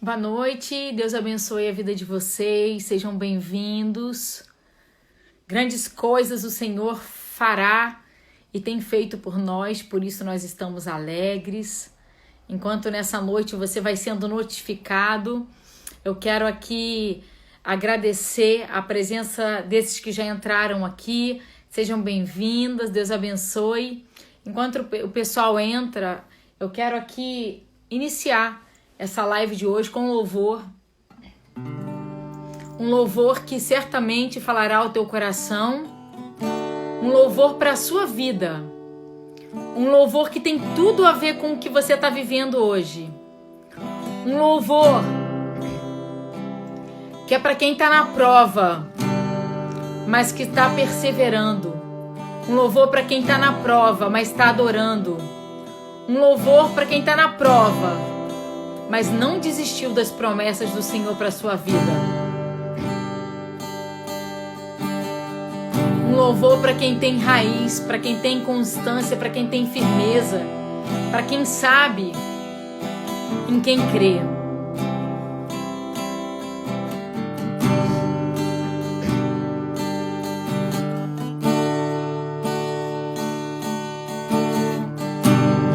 Boa noite, Deus abençoe a vida de vocês, sejam bem-vindos. Grandes coisas o Senhor fará e tem feito por nós, por isso nós estamos alegres. Enquanto nessa noite você vai sendo notificado, eu quero aqui agradecer a presença desses que já entraram aqui. Sejam bem-vindas, Deus abençoe. Enquanto o pessoal entra, eu quero aqui iniciar essa live de hoje com louvor. Um louvor que certamente falará ao teu coração. Um louvor para a sua vida. Um louvor que tem tudo a ver com o que você está vivendo hoje. Um louvor que é para quem está na prova, mas que está perseverando. Um louvor para quem está na prova, mas está adorando. Um louvor para quem está na prova, mas não desistiu das promessas do Senhor para a sua vida. Um louvor para quem tem raiz, para quem tem constância, para quem tem firmeza, para quem sabe em quem crê.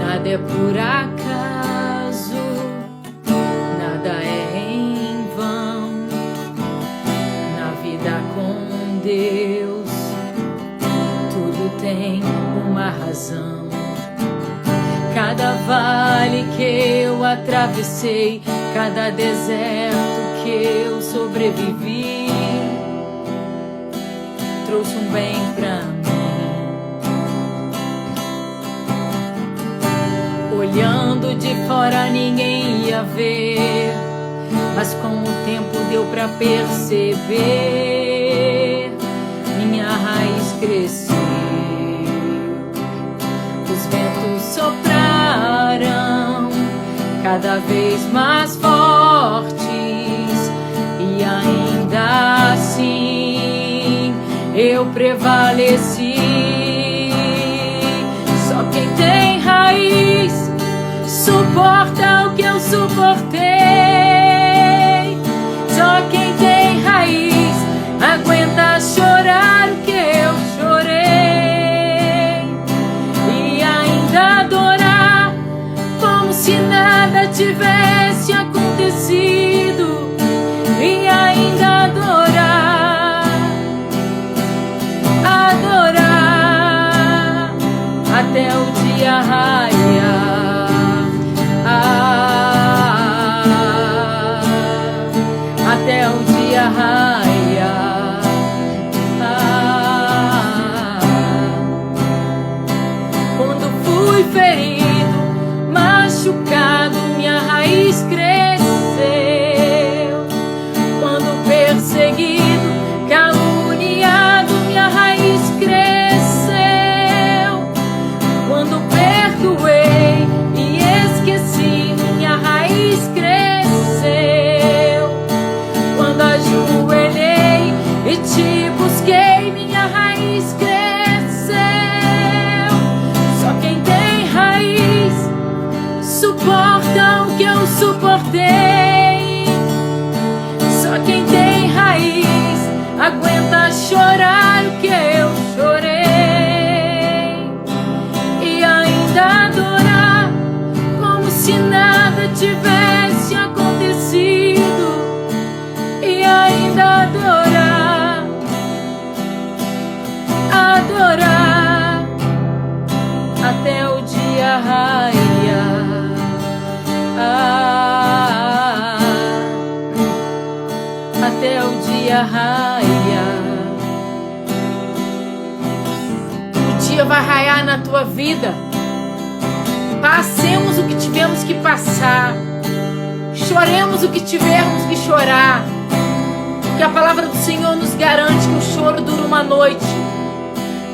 Nada é por acaso, nada é em vão. Na vida com Deus, tudo tem uma razão. Cada vale que eu atravessei, cada deserto que eu sobrevivi, trouxe um bem pra mim. Olhando de fora ninguém ia ver, mas com o tempo deu pra perceber. Minha raiz cresceu, os ventos sopraram cada vez mais fortes, e ainda assim eu prevaleci. Só quem tem raiz suporta o que eu suportei. Só quem tem raiz aguenta chorar o que eu chorei, e ainda adorar como se nada tivesse acontecido, e ainda adorar até o dia raiar. Até o dia raiar. Quando fui ferido, machucado, minha raiz cresceu. Quando perseguido, caluniado, minha raiz cresceu. Quando perdoei e esqueci, minha raiz cresceu. Quando ajoelhei e te busquei, minha raiz cresceu. Só quem tem raiz suporta o que eu suportei. Só quem tem raiz aguenta chorar o que eu chorei, e ainda adorar como se nada tivesse acontecido, e ainda adorar até o dia raiar. Até o dia raiar. O dia vai raiar na tua vida. Passemos o que tivemos que passar, choremos o que tivermos que chorar, porque a palavra do Senhor nos garante que o choro dura uma noite,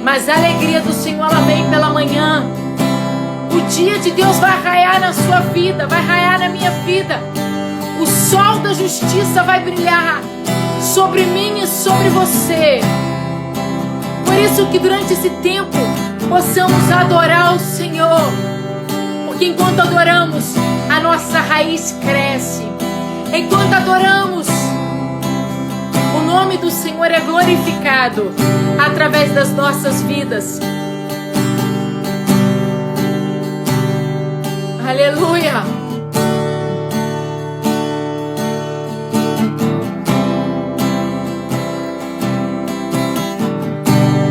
mas a alegria do Senhor ela vem pela manhã. O dia de Deus vai raiar na sua vida, vai raiar na minha vida. O sol da justiça vai brilhar sobre mim e sobre você. Por isso que durante esse tempo possamos adorar o Senhor, porque enquanto adoramos, a nossa raiz cresce. Enquanto adoramos, o nome do Senhor é glorificado através das nossas vidas. Aleluia!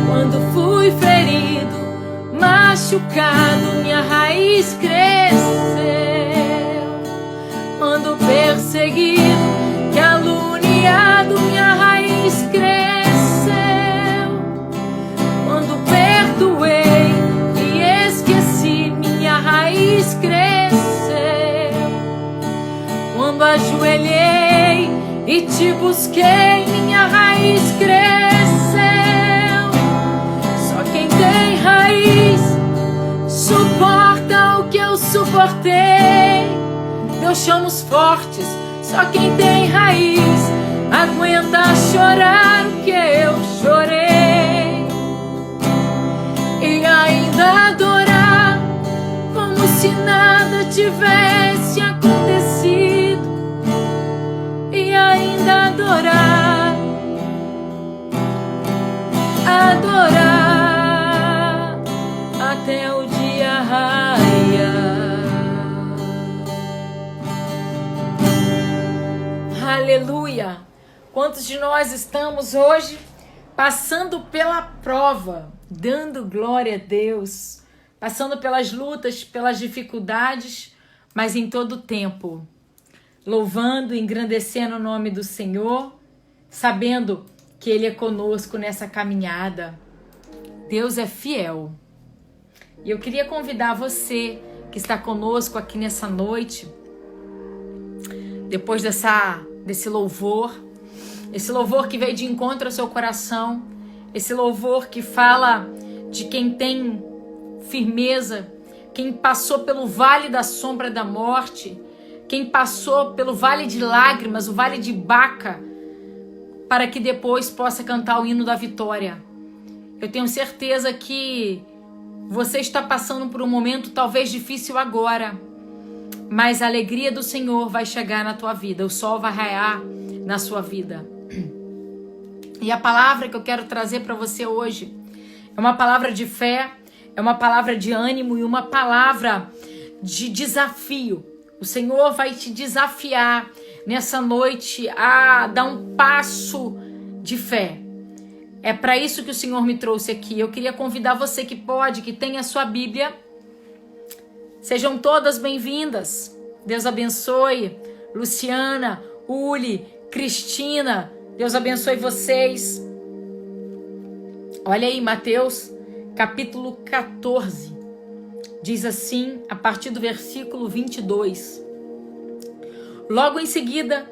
Quando fui ferido, machucado, minha raiz cresceu. Quando perseguido, caluniado, minha raiz cresceu. Quando perdoei e esqueci, minha raiz cresceu. Quando ajoelhei e te busquei, minha raiz cresceu. Só quem tem raiz suporta o que eu suportei. Deus chama os fortes, só quem tem raiz aguenta chorar o que eu chorei. E ainda adorar como se nada tivesse acontecido. E ainda adorar até o dia raiar. Aleluia! Quantos de nós estamos hoje passando pela prova, dando glória a Deus, passando pelas lutas, pelas dificuldades, mas em todo tempo, louvando, engrandecendo o nome do Senhor, sabendo que Ele é conosco nessa caminhada. Deus é fiel. E eu queria convidar você que está conosco aqui nessa noite, depois desse louvor, esse louvor que veio de encontro ao seu coração, esse louvor que fala de quem tem firmeza, quem passou pelo vale da sombra da morte, quem passou pelo vale de lágrimas, o vale de Baca, para que depois possa cantar o hino da vitória. Eu tenho certeza que você está passando por um momento talvez difícil agora, mas a alegria do Senhor vai chegar na tua vida, o sol vai raiar na sua vida. E a palavra que eu quero trazer para você hoje é uma palavra de fé, é uma palavra de ânimo e uma palavra de desafio. O Senhor vai te desafiar nessa noite a dar um passo de fé. É para isso que o Senhor me trouxe aqui. Eu queria convidar você que pode, que tem a sua Bíblia. Sejam todas bem-vindas. Deus abençoe. Luciana, Uli, Cristina, Deus abençoe vocês. Olha aí, Mateus, capítulo 14. Diz assim, a partir do versículo 22. Logo em seguida,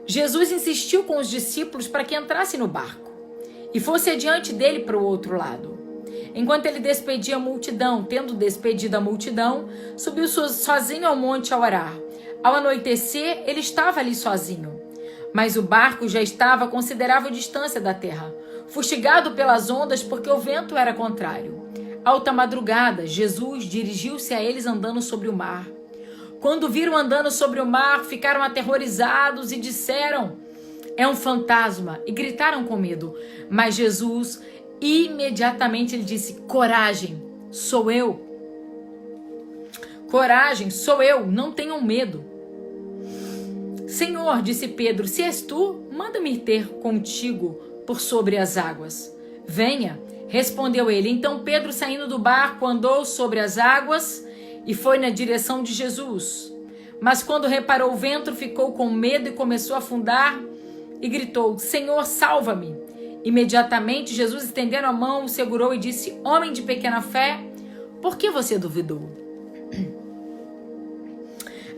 Jesus insistiu com os discípulos para que entrassem no barco e fosse adiante dele para o outro lado. Enquanto ele despedia a multidão, tendo despedido a multidão, subiu sozinho ao monte a orar. Ao anoitecer, ele estava ali sozinho. Mas o barco já estava a considerável distância da terra, fustigado pelas ondas porque o vento era contrário. Alta madrugada, Jesus dirigiu-se a eles andando sobre o mar. Quando viram andando sobre o mar, ficaram aterrorizados e disseram: "É um fantasma", e gritaram com medo. Mas Jesus imediatamente lhe disse: "Coragem, sou eu. Coragem, sou eu, não tenham medo." "Senhor", disse Pedro, "se és tu, manda-me ter contigo por sobre as águas." "Venha", respondeu ele. Então Pedro, saindo do barco, andou sobre as águas e foi na direção de Jesus. Mas quando reparou o vento, ficou com medo e começou a afundar e gritou: "Senhor, salva-me." Imediatamente Jesus, estendendo a mão, o segurou e disse: "Homem de pequena fé, por que você duvidou?"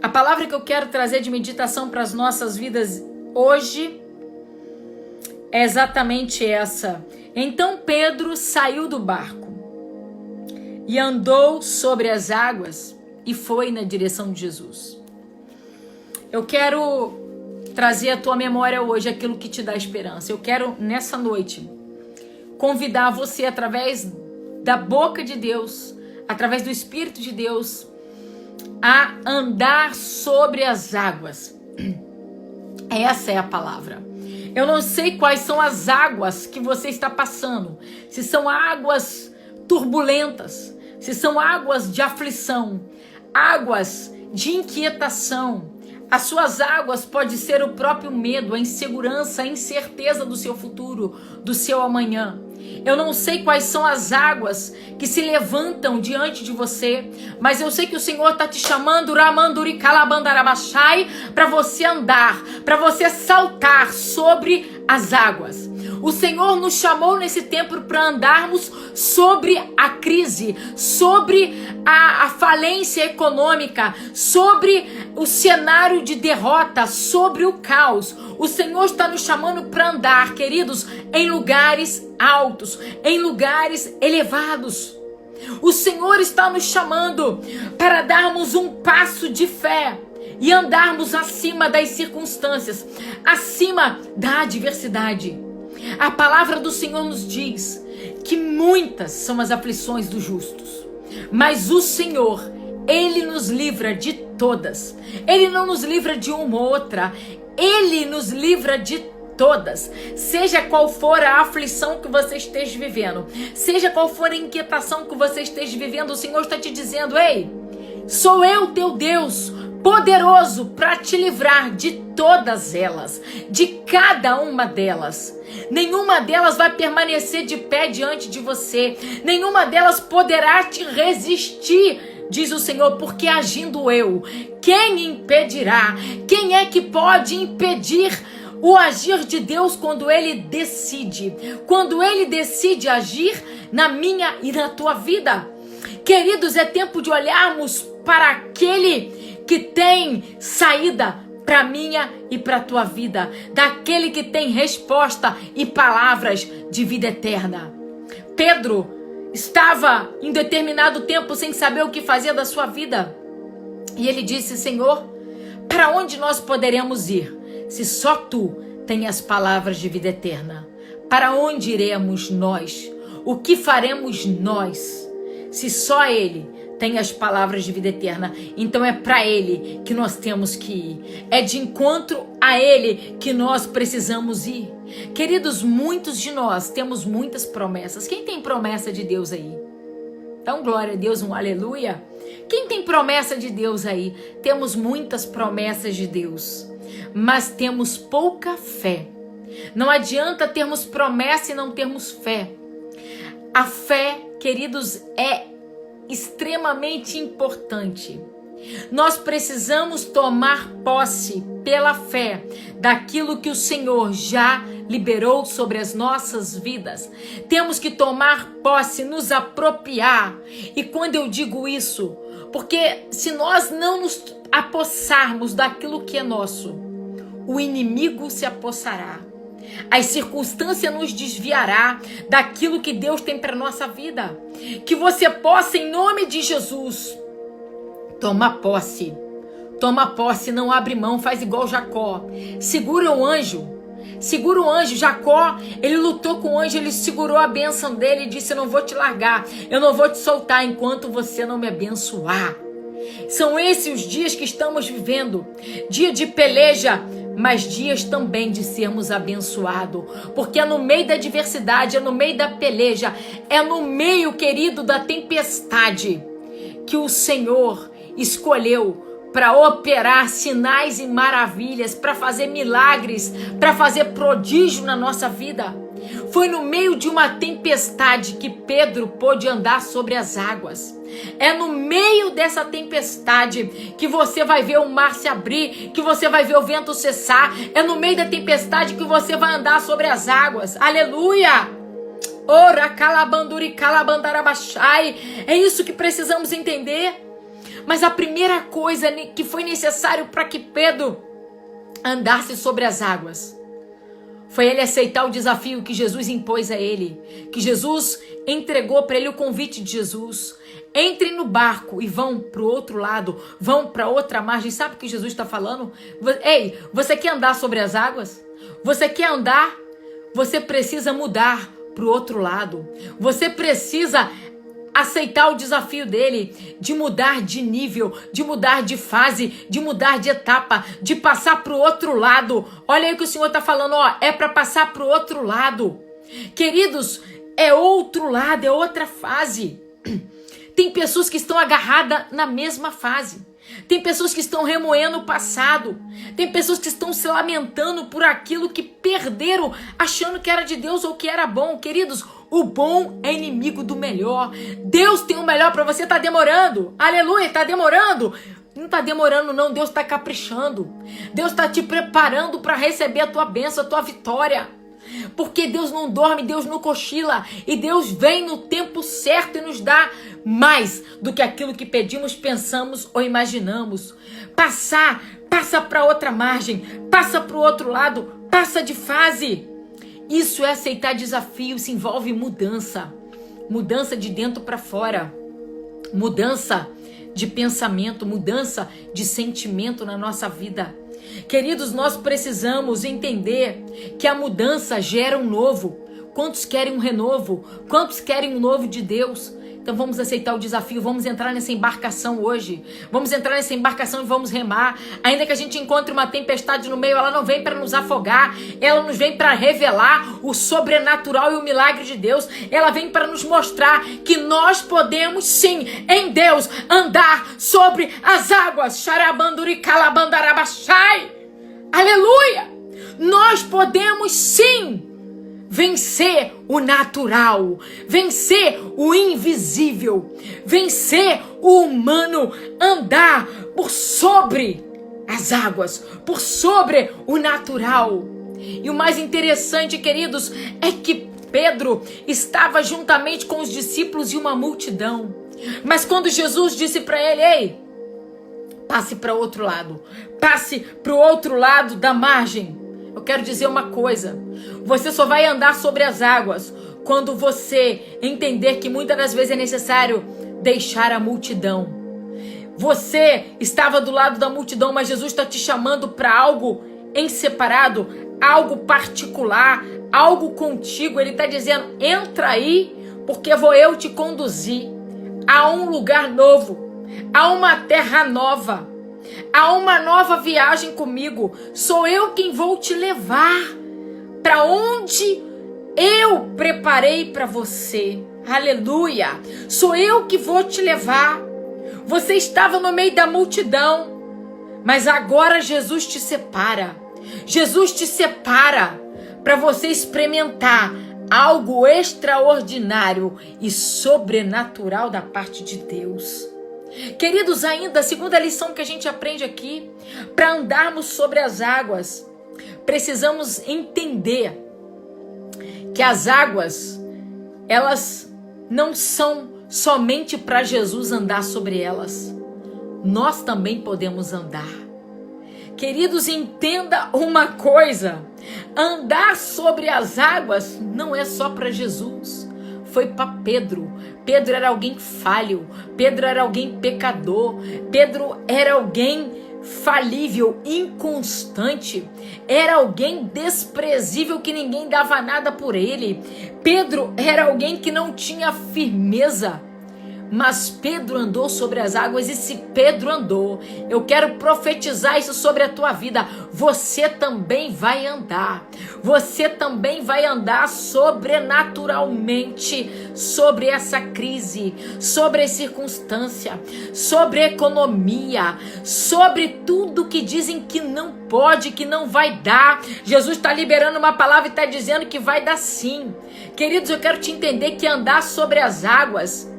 A palavra que eu quero trazer de meditação para as nossas vidas hoje é exatamente essa. Então Pedro saiu do barco e andou sobre as águas e foi na direção de Jesus. Eu quero trazer à tua memória hoje aquilo que te dá esperança. Eu quero, nessa noite, convidar você, através da boca de Deus, através do Espírito de Deus, a andar sobre as águas. Essa é a palavra. Eu não sei quais são as águas que você está passando. Se são águas turbulentas, se são águas de aflição, águas de inquietação. As suas águas podem ser o próprio medo, a insegurança, a incerteza do seu futuro, do seu amanhã. Eu não sei quais são as águas que se levantam diante de você, mas eu sei que o Senhor está te chamando, para você andar, para você saltar sobre as águas. O Senhor nos chamou nesse tempo para andarmos sobre a crise, sobre a falência econômica, sobre o cenário de derrota, sobre o caos. O Senhor está nos chamando para andar, queridos, em lugares altos, em lugares elevados. O Senhor está nos chamando para darmos um passo de fé e andarmos acima das circunstâncias, acima da adversidade. A palavra do Senhor nos diz que muitas são as aflições dos justos, mas o Senhor, Ele nos livra de todas. Ele não nos livra de uma ou outra, Ele nos livra de todas. Seja qual for a aflição que você esteja vivendo, seja qual for a inquietação que você esteja vivendo, o Senhor está te dizendo: ei, sou eu teu Deus, poderoso para te livrar de todas elas, de cada uma delas. Nenhuma delas vai permanecer de pé diante de você, nenhuma delas poderá te resistir, diz o Senhor, porque agindo eu, quem impedirá? Quem é que pode impedir o agir de Deus quando Ele decide? Quando Ele decide agir na minha e na tua vida. Queridos, é tempo de olharmos para aquele que tem saída para minha e para tua vida, daquele que tem resposta e palavras de vida eterna. Pedro estava em determinado tempo sem saber o que fazer da sua vida, e ele disse: Senhor, para onde nós poderemos ir se só tu tens as palavras de vida eterna? Para onde iremos nós? O que faremos nós se só Ele tem as palavras de vida eterna? Então é para Ele que nós temos que ir. É de encontro a Ele que nós precisamos ir. Queridos, muitos de nós temos muitas promessas. Quem tem promessa de Deus aí? Então, glória a Deus, um aleluia. Quem tem promessa de Deus aí? Temos muitas promessas de Deus, mas temos pouca fé. Não adianta termos promessa e não termos fé. A fé, queridos, é extremamente importante. Nós precisamos tomar posse pela fé daquilo que o Senhor já liberou sobre as nossas vidas. Temos que tomar posse, nos apropriar. E quando eu digo isso, porque se nós não nos apossarmos daquilo que é nosso, o inimigo se apossará. As circunstâncias nos desviará daquilo que Deus tem para nossa vida. Que você possa, em nome de Jesus, tomar posse. Toma posse, não abre mão, faz igual Jacó. Segura o anjo. Segura o anjo. Jacó, ele lutou com o anjo, ele segurou a bênção dele e disse: eu não vou te largar, eu não vou te soltar enquanto você não me abençoar. São esses os dias que estamos vivendo. Dia de peleja, mas dias também de sermos abençoados, porque é no meio da adversidade, é no meio da peleja, é no meio, querido, da tempestade, que o Senhor escolheu para operar sinais e maravilhas, para fazer milagres, para fazer prodígio na nossa vida. Foi no meio de uma tempestade que Pedro pôde andar sobre as águas. É no meio dessa tempestade que você vai ver o mar se abrir, que você vai ver o vento cessar. É no meio da tempestade que você vai andar sobre as águas. Aleluia! Ora calabanduri calabandarabachai. É isso que precisamos entender. Mas a primeira coisa que foi necessário para que Pedro andasse sobre as águas foi ele aceitar o desafio que Jesus impôs a ele, que Jesus entregou para ele, o convite de Jesus. Entrem no barco e vão para o outro lado, vão para outra margem. Sabe o que Jesus está falando? Ei, você quer andar sobre as águas? Você quer andar? Você precisa mudar para o outro lado. Você precisa aceitar o desafio dele de mudar de nível, de mudar de fase, de mudar de etapa, de passar para o outro lado. Olha aí o que o Senhor está falando, ó, é para passar para o outro lado. Queridos, é outro lado, é outra fase. Tem pessoas que estão agarradas na mesma fase. Tem pessoas que estão remoendo o passado. Tem pessoas que estão se lamentando por aquilo que perderam, achando que era de Deus ou que era bom. Queridos, o bom é inimigo do melhor. Deus tem o melhor para você. Tá demorando. Aleluia, tá demorando. Não tá demorando não, Deus tá caprichando. Deus tá te preparando para receber a tua bênção, a tua vitória. Porque Deus não dorme, Deus não cochila. E Deus vem no tempo certo e nos dá mais do que aquilo que pedimos, pensamos ou imaginamos. Passa para outra margem, passa para o outro lado, passa de fase. Isso é aceitar desafio, se envolve mudança. Mudança de dentro para fora. Mudança de pensamento, mudança de sentimento na nossa vida. Queridos, nós precisamos entender que a mudança gera um novo. Quantos querem um renovo? Quantos querem um novo de Deus? Então vamos aceitar o desafio, vamos entrar nessa embarcação hoje. Vamos entrar nessa embarcação e vamos remar. Ainda que a gente encontre uma tempestade no meio, ela não vem para nos afogar. Ela nos vem para revelar o sobrenatural e o milagre de Deus. Ela vem para nos mostrar que nós podemos sim, em Deus, andar sobre as águas. Xarabanduri calabandarabachai. Aleluia! Nós podemos sim vencer o natural, vencer o invisível, vencer o humano, andar por sobre as águas, por sobre o natural. E o mais interessante, queridos, é que Pedro estava juntamente com os discípulos e uma multidão. Mas quando Jesus disse para ele, ei, passe para o outro lado, passe para o outro lado da margem. Eu quero dizer uma coisa, você só vai andar sobre as águas quando você entender que muitas das vezes é necessário deixar a multidão. Você estava do lado da multidão, mas Jesus está te chamando para algo em separado, algo particular, algo contigo. Ele está dizendo, entra aí, porque vou eu te conduzir a um lugar novo, a uma terra nova. Há uma nova viagem comigo. Sou eu quem vou te levar para onde eu preparei para você. Aleluia. Sou eu que vou te levar. Você estava no meio da multidão, mas agora Jesus te separa. Jesus te separa para você experimentar algo extraordinário e sobrenatural da parte de Deus. Queridos, ainda a segunda lição que a gente aprende aqui, para andarmos sobre as águas, precisamos entender que as águas, elas não são somente para Jesus andar sobre elas. Nós também podemos andar. Queridos, entenda uma coisa, andar sobre as águas não é só para Jesus. Foi para Pedro. Pedro era alguém falho. Pedro era alguém pecador. Pedro era alguém falível, inconstante. Era alguém desprezível que ninguém dava nada por ele. Pedro era alguém que não tinha firmeza. Mas Pedro andou sobre as águas, e se Pedro andou, eu quero profetizar isso sobre a tua vida. Você também vai andar. Você também vai andar sobrenaturalmente sobre essa crise, sobre a circunstância, sobre a economia, sobre tudo que dizem que não pode, que não vai dar. Jesus está liberando uma palavra e está dizendo que vai dar sim. Queridos, eu quero te entender que andar sobre as águas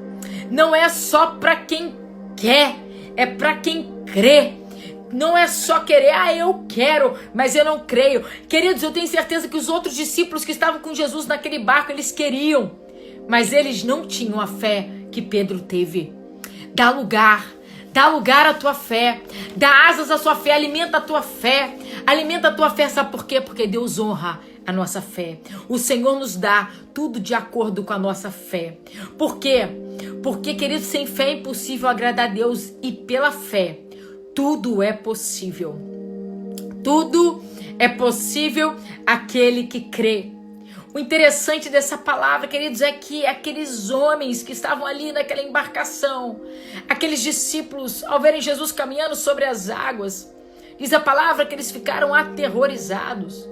não é só para quem quer, é para quem crê. Não é só querer, eu quero, mas eu não creio. Queridos, eu tenho certeza que os outros discípulos que estavam com Jesus naquele barco, eles queriam, mas eles não tinham a fé que Pedro teve. Dá lugar à tua fé, dá asas à sua fé, alimenta a tua fé, sabe por quê? Porque Deus honra a nossa fé. O Senhor nos dá tudo de acordo com a nossa fé. Por quê? Porque, querido, sem fé é impossível agradar a Deus, e pela fé tudo é possível. Tudo é possível aquele que crê. O interessante dessa palavra, queridos, é que aqueles homens que estavam ali naquela embarcação, aqueles discípulos, ao verem Jesus caminhando sobre as águas, diz a palavra que eles ficaram aterrorizados.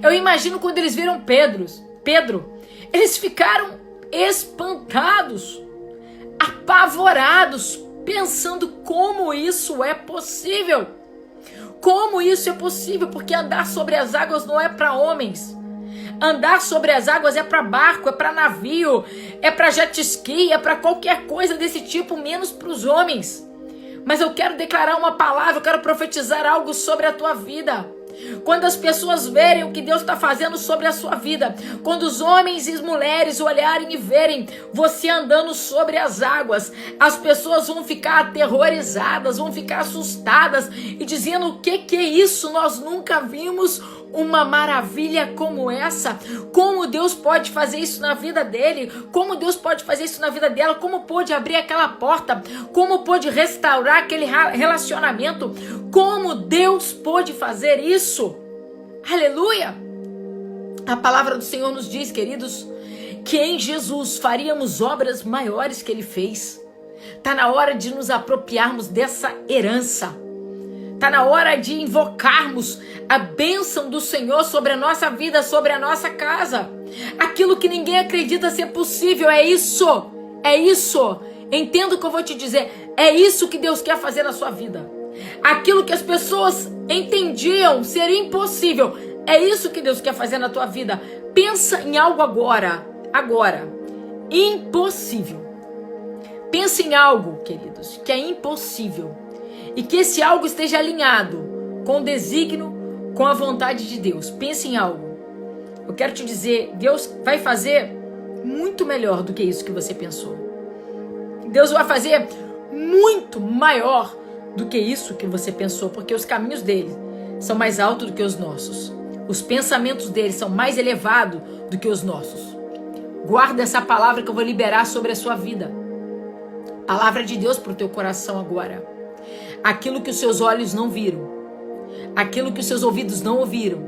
Eu imagino quando eles viram Pedro, eles ficaram espantados, apavorados, pensando como isso é possível. Como isso é possível? Porque andar sobre as águas não é para homens. Andar sobre as águas é para barco, é para navio, é para jet ski, é para qualquer coisa desse tipo, menos para os homens. Mas eu quero declarar uma palavra, eu quero profetizar algo sobre a tua vida. Quando as pessoas verem o que Deus está fazendo sobre a sua vida, quando os homens e as mulheres olharem e verem você andando sobre as águas, as pessoas vão ficar aterrorizadas, vão ficar assustadas e dizendo: o que é isso? Nós nunca vimos uma maravilha como essa. Como Deus pode fazer isso na vida dele? Como Deus pode fazer isso na vida dela? Como pôde abrir aquela porta? Como pôde restaurar aquele relacionamento? Como Deus pôde fazer isso? Aleluia! A palavra do Senhor nos diz, queridos, que em Jesus faríamos obras maiores que ele fez. Está na hora de nos apropriarmos dessa herança. Está na hora de invocarmos a bênção do Senhor sobre a nossa vida, sobre a nossa casa. Aquilo que ninguém acredita ser possível, é isso. É isso. Entenda o que eu vou te dizer. É isso que Deus quer fazer na sua vida. Aquilo que as pessoas entendiam ser impossível, é isso que Deus quer fazer na tua vida. Pensa em algo agora. Impossível. Pensa em algo, queridos, que é impossível. E que esse algo esteja alinhado com o desígnio, com a vontade de Deus. Pense em algo. Eu quero te dizer, Deus vai fazer muito melhor do que isso que você pensou. Deus vai fazer muito maior do que isso que você pensou, porque os caminhos dele são mais altos do que os nossos. Os pensamentos dele são mais elevados do que os nossos. Guarda essa palavra que eu vou liberar sobre a sua vida. Palavra de Deus para o teu coração agora. Aquilo que os seus olhos não viram, aquilo que os seus ouvidos não ouviram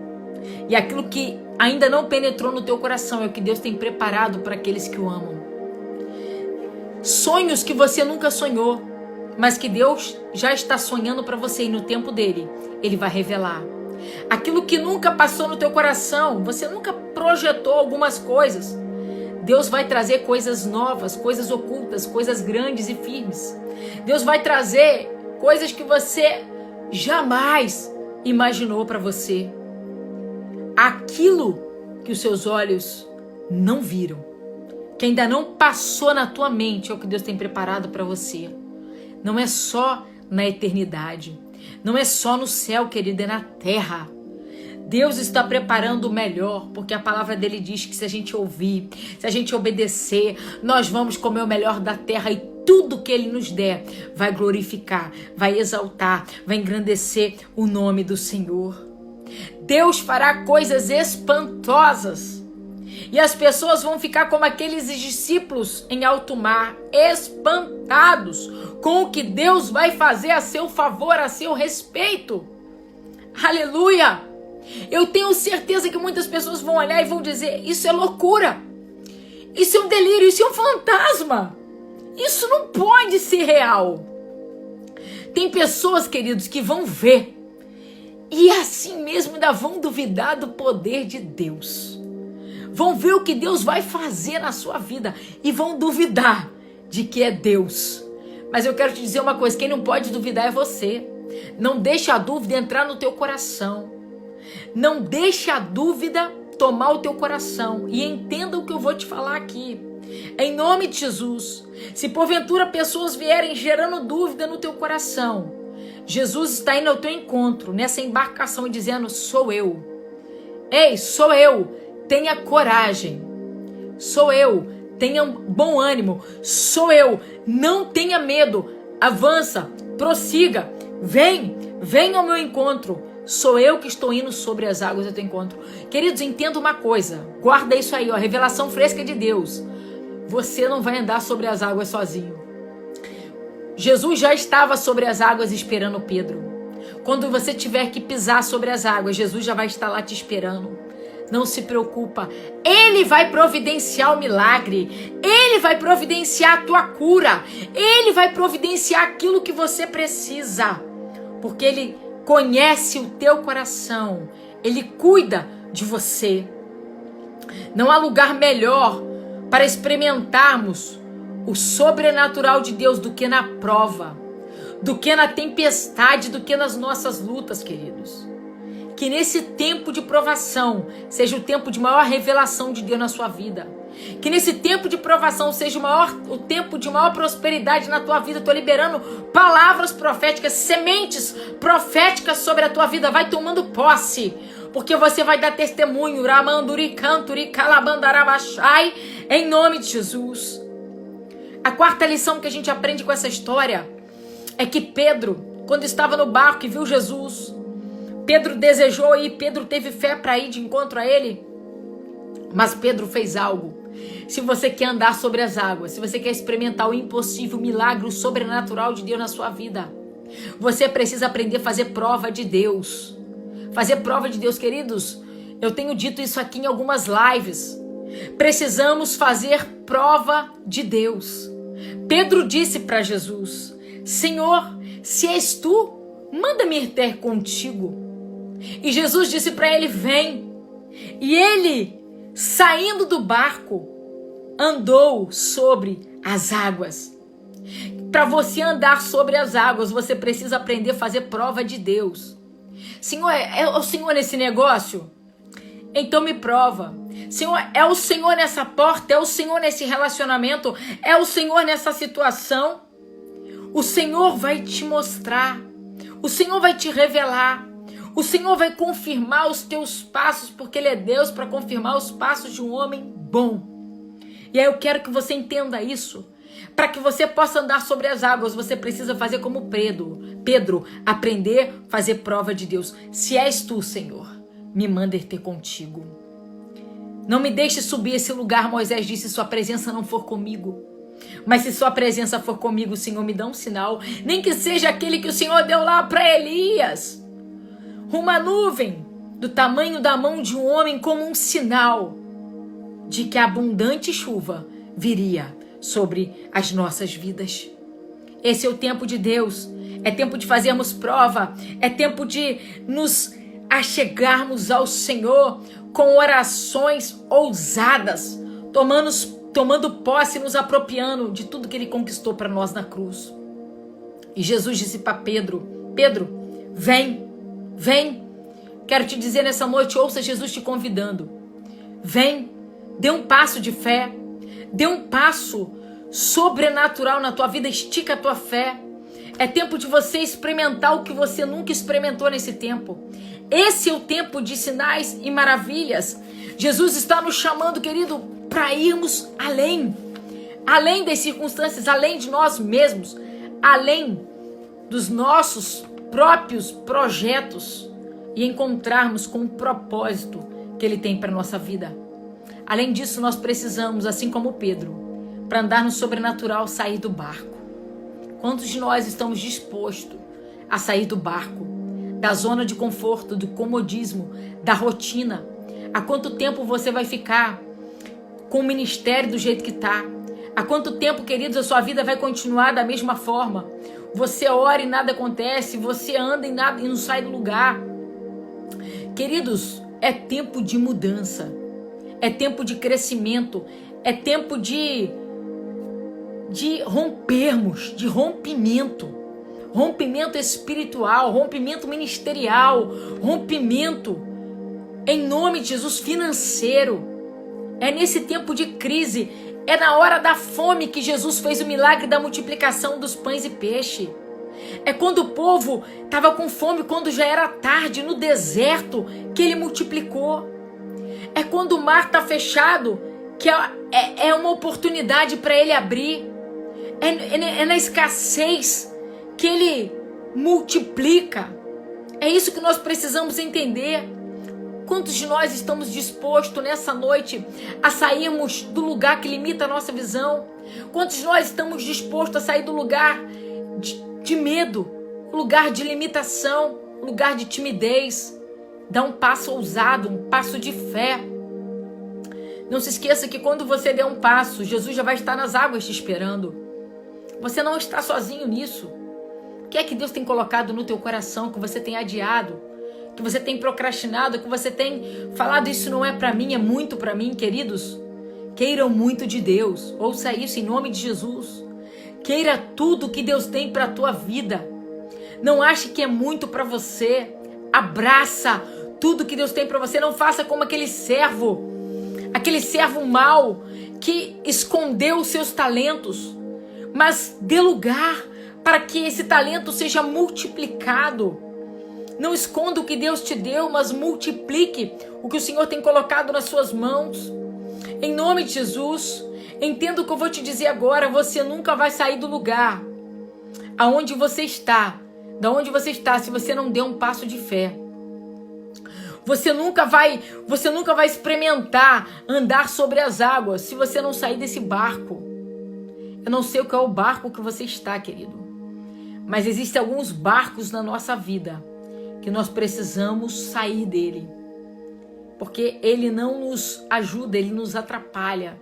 e aquilo que ainda não penetrou no teu coração é o que Deus tem preparado para aqueles que o amam. Sonhos que você nunca sonhou, mas que Deus já está sonhando para você e no tempo dele, ele vai revelar. Aquilo que nunca passou no teu coração, você nunca projetou algumas coisas, Deus vai trazer coisas novas, coisas ocultas, coisas grandes e firmes. Deus vai trazer coisas que você jamais imaginou para você. Aquilo que os seus olhos não viram, que ainda não passou na tua mente, é o que Deus tem preparado para você. Não é só na eternidade, não é só no céu, querido, é na terra. Deus está preparando o melhor, porque a palavra dele diz que se a gente ouvir, se a gente obedecer, nós vamos comer o melhor da terra e tudo que ele nos der vai glorificar, vai exaltar, vai engrandecer o nome do Senhor. Deus fará coisas espantosas e as pessoas vão ficar como aqueles discípulos em alto mar, espantados com o que Deus vai fazer a seu favor, a seu respeito. Aleluia! Eu tenho certeza que muitas pessoas vão olhar e vão dizer: isso é loucura, isso é um delírio, isso é um fantasma, isso não pode ser real. Tem pessoas, queridos, que vão ver e assim mesmo ainda vão duvidar do poder de Deus. Vão ver o que Deus vai fazer na sua vida e vão duvidar de que é Deus. Mas eu quero te dizer uma coisa, quem não pode duvidar é você. Não deixe a dúvida entrar no teu coração. Não deixe a dúvida tomar o teu coração. E entenda o que eu vou te falar aqui. Em nome de Jesus, se porventura pessoas vierem gerando dúvida no teu coração, Jesus está indo ao teu encontro nessa embarcação e dizendo: sou eu. Ei, sou eu. Tenha coragem. Sou eu. Tenha bom ânimo. Sou eu. Não tenha medo. Avança. Prossiga. Vem ao meu encontro. Sou eu que estou indo sobre as águas do teu encontro. Queridos, entenda uma coisa. Guarda isso aí, ó. Revelação fresca de Deus. Você não vai andar sobre as águas sozinho. Jesus já estava sobre as águas esperando Pedro. Quando você tiver que pisar sobre as águas, Jesus já vai estar lá te esperando. Não se preocupa. Ele vai providenciar o milagre. Ele vai providenciar a tua cura. Ele vai providenciar aquilo que você precisa. Porque Ele conhece o teu coração. Ele cuida de você. Não há lugar melhor para experimentarmos o sobrenatural de Deus do que na prova, do que na tempestade, do que nas nossas lutas, queridos. Que nesse tempo de provação seja o tempo de maior revelação de Deus na sua vida. Que nesse tempo de provação seja o tempo de maior prosperidade na tua vida. Estou liberando palavras proféticas, sementes proféticas sobre a tua vida. Vai tomando posse, porque você vai dar testemunho. Em nome de Jesus. A quarta lição que a gente aprende com essa história é que Pedro, quando estava no barco e viu Jesus, Pedro desejou ir, Pedro teve fé para ir de encontro a ele, mas Pedro fez algo. Se você quer andar sobre as águas, se você quer experimentar o impossível, o milagre, o sobrenatural de Deus na sua vida, você precisa aprender a fazer prova de Deus. Fazer prova de Deus, queridos. Eu tenho dito isso aqui em algumas lives. Precisamos fazer prova de Deus. Pedro disse para Jesus: Senhor, se és tu, manda-me ir ter contigo. E Jesus disse para ele: vem. E ele, saindo do barco, andou sobre as águas. Para você andar sobre as águas, você precisa aprender a fazer prova de Deus. Senhor, é o Senhor nesse negócio? Então me prova. Senhor, é o Senhor nessa porta? É o Senhor nesse relacionamento? É o Senhor nessa situação? O Senhor vai te mostrar. O Senhor vai te revelar. O Senhor vai confirmar os teus passos, porque Ele é Deus para confirmar os passos de um homem bom. E aí eu quero que você entenda isso. Para que você possa andar sobre as águas, você precisa fazer como Pedro, aprender a fazer prova de Deus. Se és tu, Senhor, me manda ir ter contigo. Não me deixe subir esse lugar, Moisés disse, se sua presença não for comigo. Mas se sua presença for comigo, Senhor, me dá um sinal. Nem que seja aquele que o Senhor deu lá para Elias. Uma nuvem do tamanho da mão de um homem como um sinal de que a abundante chuva viria sobre as nossas vidas. Esse é o tempo de Deus. É tempo de fazermos prova. É tempo de nos achegarmos ao Senhor com orações ousadas, tomando posse e nos apropriando de tudo que Ele conquistou para nós na cruz. E Jesus disse para Pedro: Pedro, vem, vem. Quero te dizer nessa noite, ouça Jesus te convidando. Vem, dê um passo de fé, dê um passo sobrenatural na tua vida, estica a tua fé. É tempo de você experimentar o que você nunca experimentou nesse tempo. Esse é o tempo de sinais e maravilhas. Jesus está nos chamando, querido, para irmos além. Além das circunstâncias, além de nós mesmos, além dos nossos próprios projetos e encontrarmos com o propósito que Ele tem para a nossa vida. Além disso, nós precisamos, assim como Pedro, para andar no sobrenatural, sair do barco. Quantos de nós estamos dispostos a sair do barco, da zona de conforto, do comodismo, da rotina? Há quanto tempo você vai ficar com o ministério do jeito que está? Há quanto tempo, queridos, a sua vida vai continuar da mesma forma? Você ora e nada acontece, você anda e não sai do lugar. Queridos, é tempo de mudança, é tempo de crescimento, é tempo de rompermos, de rompimento espiritual, rompimento ministerial, rompimento, em nome de Jesus, financeiro. É nesse tempo de crise, é na hora da fome que Jesus fez o milagre da multiplicação dos pães e peixe. É quando o povo estava com fome, quando já era tarde, no deserto, que Ele multiplicou. É quando o mar está fechado, que é uma oportunidade para Ele abrir. É na escassez que Ele multiplica. É isso que nós precisamos entender. Quantos de nós estamos dispostos nessa noite a sairmos do lugar que limita a nossa visão? Quantos de nós estamos dispostos a sair do lugar de medo, lugar de limitação, lugar de timidez? Dá um passo ousado, um passo de fé. Não se esqueça que quando você der um passo, Jesus já vai estar nas águas te esperando. Você não está sozinho nisso. O que é que Deus tem colocado no teu coração, que você tem adiado, que você tem procrastinado, que você tem falado, isso não é para mim, é muito para mim, queridos? Queiram muito de Deus. Ouça isso em nome de Jesus. Queira tudo que Deus tem para a tua vida. Não ache que é muito para você. Abraça tudo que Deus tem para você. Não faça como aquele servo mau que escondeu os seus talentos, mas dê lugar para que esse talento seja multiplicado. Não esconda o que Deus te deu, mas multiplique o que o Senhor tem colocado nas suas mãos. Em nome de Jesus, entenda o que eu vou te dizer agora. Você nunca vai sair do lugar aonde você está, da onde você está, se você não der um passo de fé. Você nunca vai experimentar andar sobre as águas se você não sair desse barco. Eu não sei o que é o barco que você está, querido, mas existem alguns barcos na nossa vida que nós precisamos sair dele, porque ele não nos ajuda, ele nos atrapalha,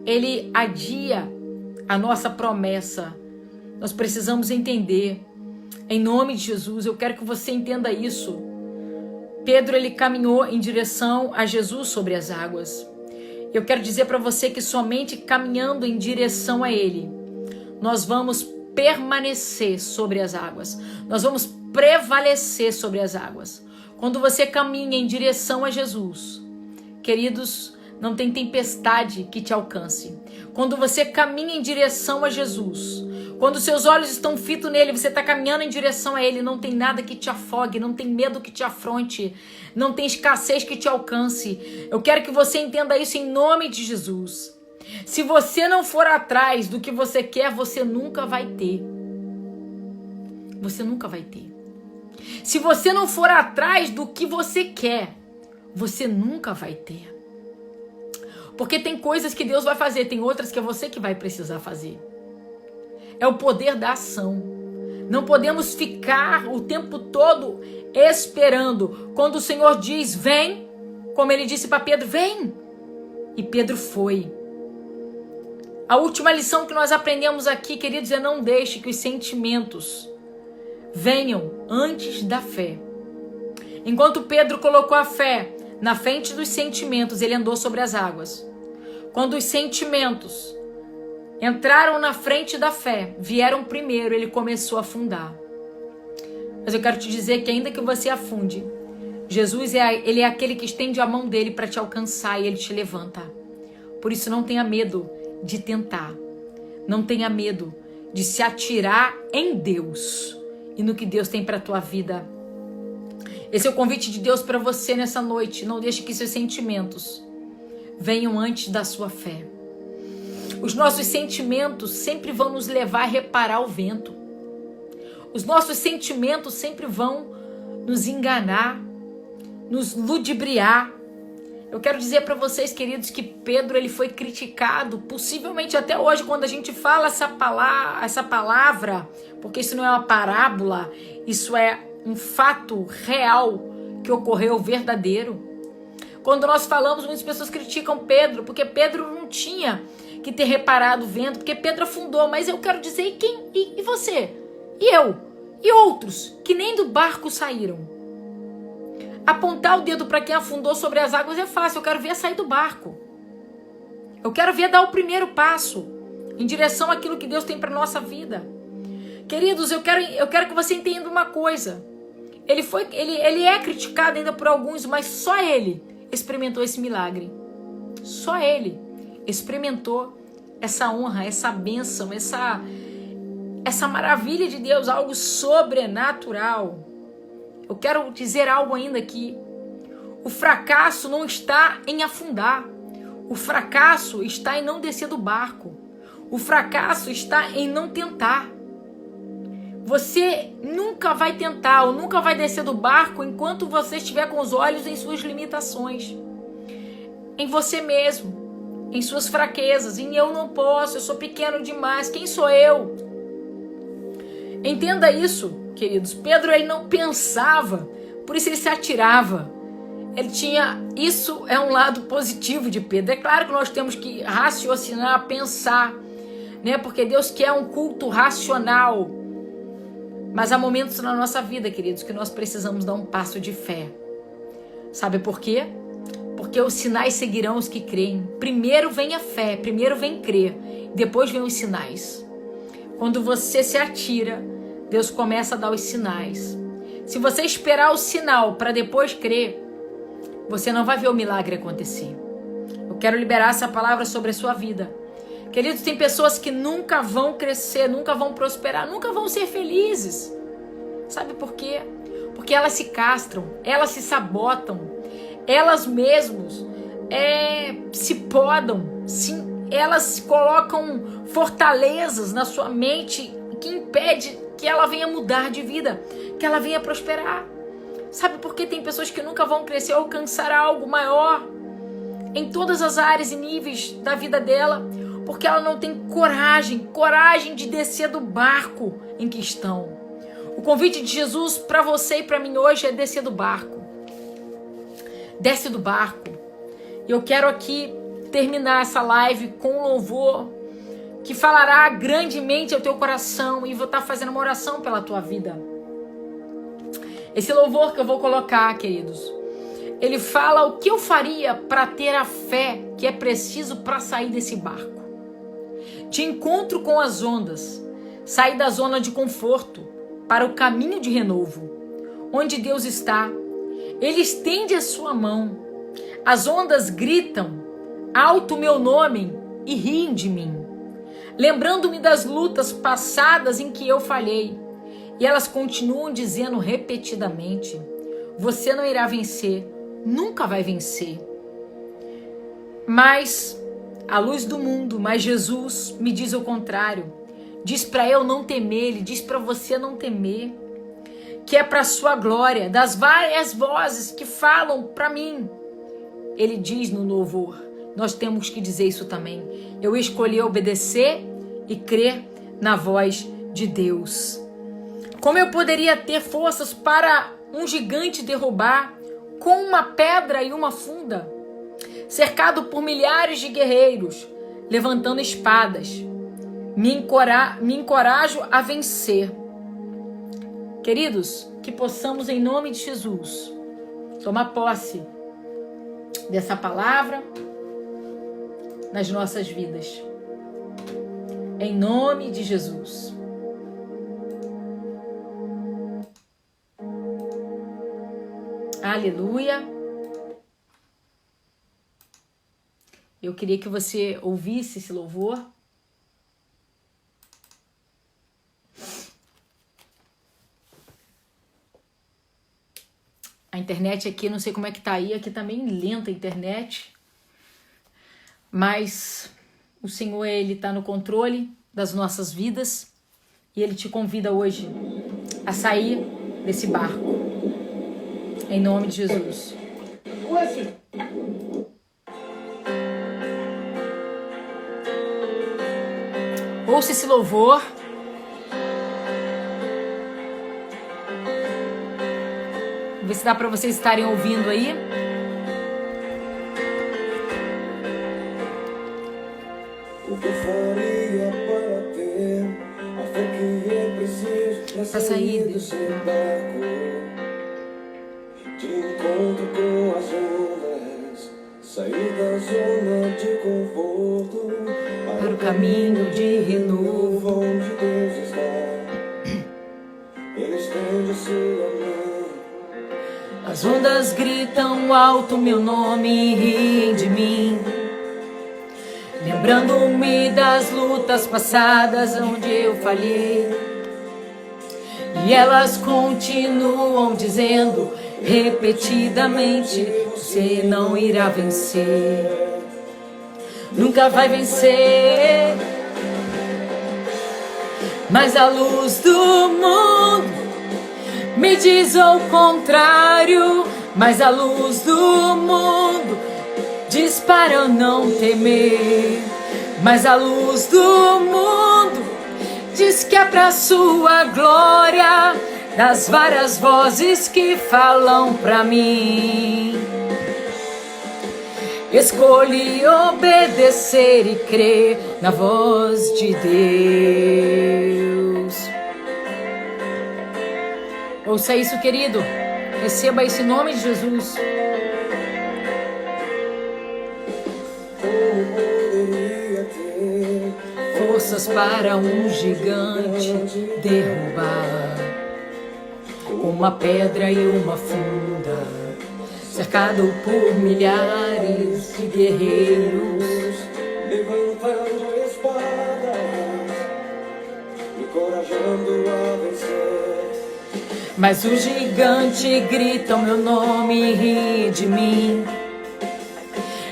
ele adia a nossa promessa. Nós precisamos entender, em nome de Jesus, eu quero que você entenda isso. Pedro, ele caminhou em direção a Jesus sobre as águas. Eu quero dizer para você que somente caminhando em direção a ele, nós vamos permanecer sobre as águas. Nós vamos prevalecer sobre as águas. Quando você caminha em direção a Jesus, queridos, não tem tempestade que te alcance. Quando você caminha em direção a Jesus, quando seus olhos estão fitos nele, você está caminhando em direção a ele, não tem nada que te afogue, não tem medo que te afronte, não tem escassez que te alcance. Eu quero que você entenda isso em nome de Jesus. Se você não for atrás do que você quer, você nunca vai ter. Você nunca vai ter. Se você não for atrás do que você quer, você nunca vai ter. Porque tem coisas que Deus vai fazer, tem outras que é você que vai precisar fazer. É o poder da ação. Não podemos ficar o tempo todo esperando. Quando o Senhor diz, vem, como ele disse para Pedro, vem. E Pedro foi. A última lição que nós aprendemos aqui, queridos, é não deixe que os sentimentos venham antes da fé. Enquanto Pedro colocou a fé na frente dos sentimentos, ele andou sobre as águas. Quando os sentimentos entraram na frente da fé, vieram primeiro, ele começou a afundar. Mas eu quero te dizer que ainda que você afunde, Jesus ele é aquele que estende a mão dele para te alcançar e ele te levanta. Por isso não tenha medo de tentar. Não tenha medo de se atirar em Deus e no que Deus tem para a tua vida. Esse é o convite de Deus para você nessa noite. Não deixe que seus sentimentos venham antes da sua fé. Os nossos sentimentos sempre vão nos levar a reparar o vento. Os nossos sentimentos sempre vão nos enganar, nos ludibriar. Eu quero dizer para vocês, queridos, que Pedro ele foi criticado, possivelmente até hoje, quando a gente fala essa palavra, porque isso não é uma parábola, isso é um fato real que ocorreu, verdadeiro. Quando nós falamos, muitas pessoas criticam Pedro, porque Pedro não tinha que ter reparado o vento, porque Pedro afundou. Mas eu quero dizer, e você? E eu? E outros que nem do barco saíram? Apontar o dedo para quem afundou sobre as águas é fácil. Eu quero ver sair do barco. Eu quero ver dar o primeiro passo em direção àquilo que Deus tem para nossa vida. Queridos, eu quero que você entenda uma coisa. Ele é criticado ainda por alguns, mas só ele experimentou esse milagre. Só ele experimentou essa honra, essa bênção, essa maravilha de Deus, algo sobrenatural. Eu quero dizer algo ainda aqui. O fracasso não está em afundar. O fracasso está em não descer do barco. O fracasso está em não tentar. Você nunca vai tentar ou nunca vai descer do barco enquanto você estiver com os olhos em suas limitações. Em você mesmo, em suas fraquezas, em eu não posso, eu sou pequeno demais, quem sou eu? Entenda isso, queridos. Pedro ele não pensava Por isso ele se atirava. Ele tinha... Isso é um lado positivo de Pedro. É claro que nós temos que raciocinar, pensar, né? Porque Deus quer um culto racional. Mas há momentos na nossa vida, queridos, que nós precisamos dar um passo de fé. Sabe por quê? Porque os sinais seguirão os que creem. Primeiro vem a fé, primeiro vem crer, depois vem os sinais. Quando você se atira, Deus começa a dar os sinais. Se você esperar o sinal para depois crer, você não vai ver o milagre acontecer. Eu quero liberar essa palavra sobre a sua vida. Queridos, tem pessoas que nunca vão crescer, nunca vão prosperar, nunca vão ser felizes. Sabe por quê? Porque elas se castram, elas se sabotam, elas mesmas se podam, elas colocam fortalezas na sua mente que impede que ela venha mudar de vida, que ela venha prosperar. Sabe por que tem pessoas que nunca vão crescer ou alcançar algo maior em todas as áreas e níveis da vida dela? Porque ela não tem coragem de descer do barco em que estão. O convite de Jesus para você e para mim hoje é descer do barco. Desce do barco. E eu quero aqui terminar essa live com um louvor que falará grandemente ao teu coração, e vou estar fazendo uma oração pela tua vida. Esse louvor que eu vou colocar, queridos, ele fala o que eu faria para ter a fé que é preciso para sair desse barco. De encontro com as ondas, sair da zona de conforto para o caminho de renovo, onde Deus está. Ele estende a sua mão. As ondas gritam alto meu nome e riem de mim, lembrando-me das lutas passadas em que eu falhei. E elas continuam dizendo repetidamente: você não irá vencer, nunca vai vencer. Mas a luz do mundo, mas Jesus me diz o contrário. Diz para eu não temer, ele diz para você não temer, que é para a sua glória. Das várias vozes que falam para mim, ele diz no louvor, nós temos que dizer isso também. Eu escolhi obedecer e crer na voz de Deus. Como eu poderia ter forças para um gigante derrubar com uma pedra e uma funda, cercado por milhares de guerreiros, levantando espadas? Me encorajo a vencer. Queridos, que possamos em nome de Jesus tomar posse dessa palavra nas nossas vidas. Em nome de Jesus. Aleluia. Eu queria que você ouvisse esse louvor. A internet aqui, não sei como é que tá aí, aqui tá meio lenta a internet. Mas o Senhor, Ele tá no controle das nossas vidas. E Ele te convida hoje a sair desse barco. Em nome de Jesus. Ouça esse louvor. Vou ver se dá para vocês estarem ouvindo aí. O que eu faria para ter a fé que é preciso para sair desse barco? De encontro com as ondas, sair da zona de conforto para o caminho de renovo, onde Deus está. Ele estende a sua mão. As ondas gritam alto meu nome e riem de mim, lembrando-me das lutas passadas onde eu falhei. E elas continuam dizendo repetidamente: você não irá vencer, nunca vai vencer. Mas a luz do mundo me diz ao contrário. Mas a luz do mundo diz para eu não temer. Mas a luz do mundo diz que é pra sua glória, das várias vozes que falam pra mim. Escolhi obedecer e crer na voz de Deus. Ouça isso, querido. Receba esse nome de Jesus. Forças para um gigante derrubar, uma pedra e uma funda, cercado por milhares de guerreiros, levantando espada, me encorajando a vencer. Mas o gigante grita o meu nome e ri de mim,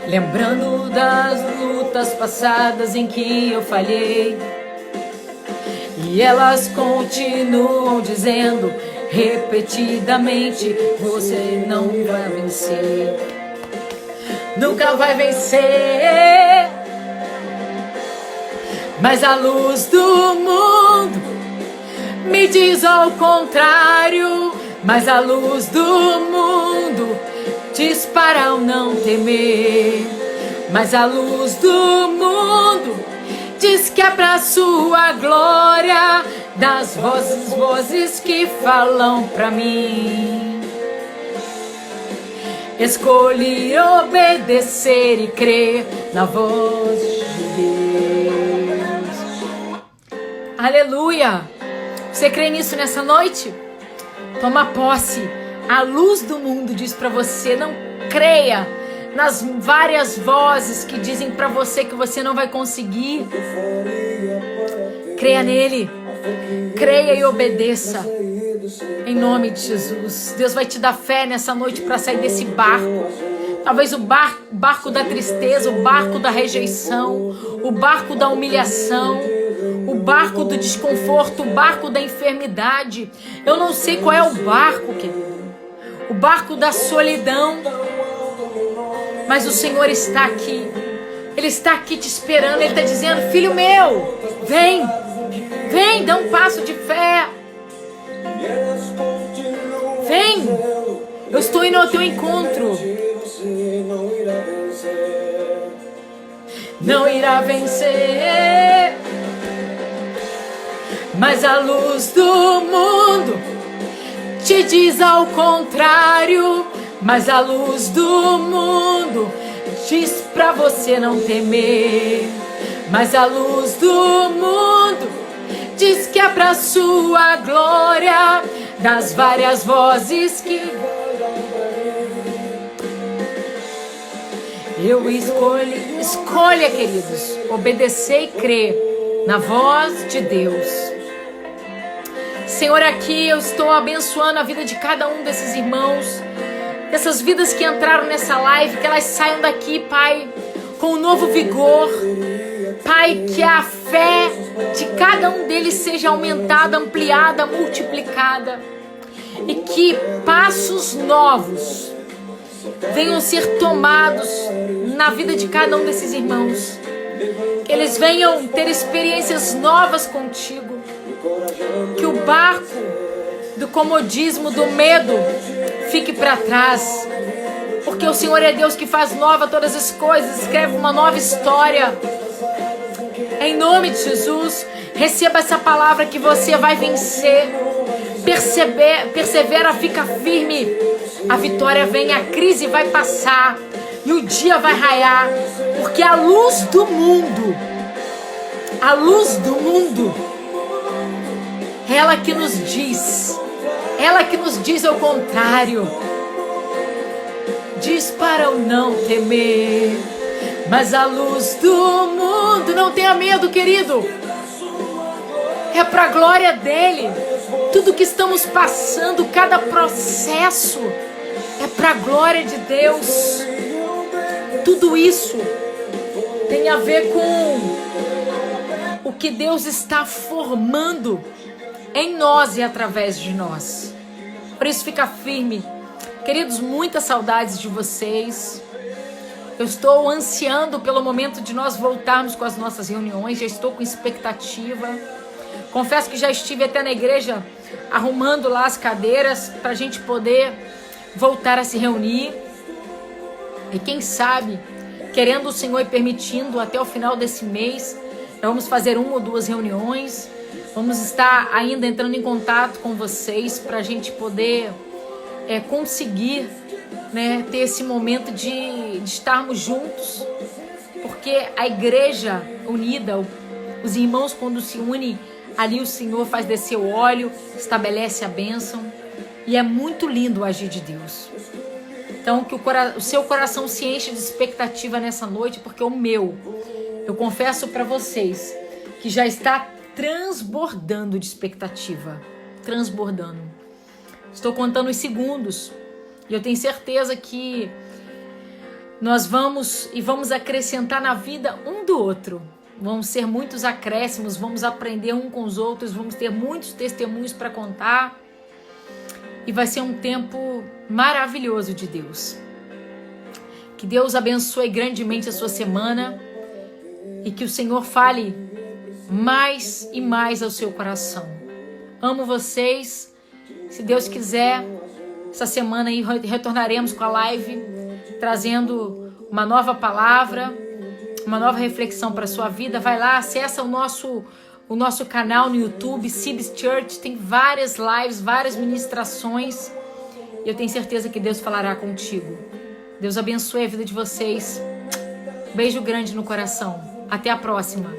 lembrando das lutas passadas em que eu falhei. E elas continuam dizendo repetidamente: você não vai vencer, nunca vai vencer. Mas a luz do mundo me diz ao contrário. Mas a luz do mundo diz para eu não temer. Mas a luz do mundo diz que é pra sua glória, das vozes que falam pra mim. Escolhi obedecer e crer na voz de Deus. Aleluia! Você crê nisso nessa noite? Toma posse. A luz do mundo diz pra você: não creia nas várias vozes que dizem pra você que você não vai conseguir. Creia nele. Creia e obedeça. Em nome de Jesus. Deus vai te dar fé nessa noite para sair desse barco. Talvez o barco da tristeza, o barco da rejeição, o barco da humilhação, o barco do desconforto, o barco da enfermidade. Eu não sei qual é o barco, querido. O barco da solidão. Mas o Senhor está aqui. Ele está aqui te esperando. Ele está dizendo: filho meu, vem. Vem, dá um passo de fé. Vem. Eu estou indo ao teu encontro. Não irá vencer. Mas a luz do mundo te diz ao contrário. Mas a luz do mundo diz pra você não temer. Mas a luz do mundo diz que é pra sua glória, das várias vozes que eu escolhi. Escolha, queridos, obedecer e crer na voz de Deus. Senhor, aqui eu estou abençoando a vida de cada um desses irmãos, dessas vidas que entraram nessa live, que elas saiam daqui, Pai, com um novo vigor. Pai, que a fé de cada um deles seja aumentada, ampliada, multiplicada. E que passos novos venham ser tomados na vida de cada um desses irmãos. Que eles venham ter experiências novas contigo. Que o barco do comodismo, do medo, fique para trás. Porque o Senhor é Deus que faz nova todas as coisas, escreve uma nova história. Em nome de Jesus, receba essa palavra que você vai vencer. Persevera, fica firme. A vitória vem, a crise vai passar e o dia vai raiar. Porque a luz do mundo, ela que nos diz ao contrário. Diz para eu não temer. Mas a luz do mundo, não tenha medo, querido. É para a glória dele. Tudo que estamos passando, cada processo, é para a glória de Deus. Tudo isso tem a ver com o que Deus está formando em nós e através de nós. Por isso, fica firme. Queridos, muitas saudades de vocês. Eu estou ansiando pelo momento de nós voltarmos com as nossas reuniões. Já estou com expectativa. Confesso que já estive até na igreja arrumando lá as cadeiras para a gente poder voltar a se reunir. E quem sabe, querendo o Senhor e permitindo, até o final desse mês, nós vamos fazer 1 ou 2 reuniões. Vamos estar ainda entrando em contato com vocês para a gente poder conseguir, né, ter esse momento de estarmos juntos. Porque a igreja unida, os irmãos quando se unem, ali o Senhor faz descer o óleo, estabelece a bênção. E é muito lindo o agir de Deus. Então que o seu coração se enche de expectativa nessa noite, porque o meu, eu confesso para vocês, que já está transbordando de expectativa. Transbordando. Estou contando os segundos. E eu tenho certeza que nós vamos acrescentar na vida um do outro. Vão ser muitos acréscimos, vamos aprender um com os outros, vamos ter muitos testemunhos para contar. E vai ser um tempo maravilhoso de Deus. Que Deus abençoe grandemente a sua semana e que o Senhor fale mais e mais ao seu coração. Amo vocês. Se Deus quiser, essa semana aí retornaremos com a live, trazendo uma nova palavra, uma nova reflexão para a sua vida. Vai lá, acessa o nosso canal no YouTube, Cibs Church, tem várias lives, várias ministrações. E eu tenho certeza que Deus falará contigo. Deus abençoe a vida de vocês. Beijo grande no coração. Até a próxima.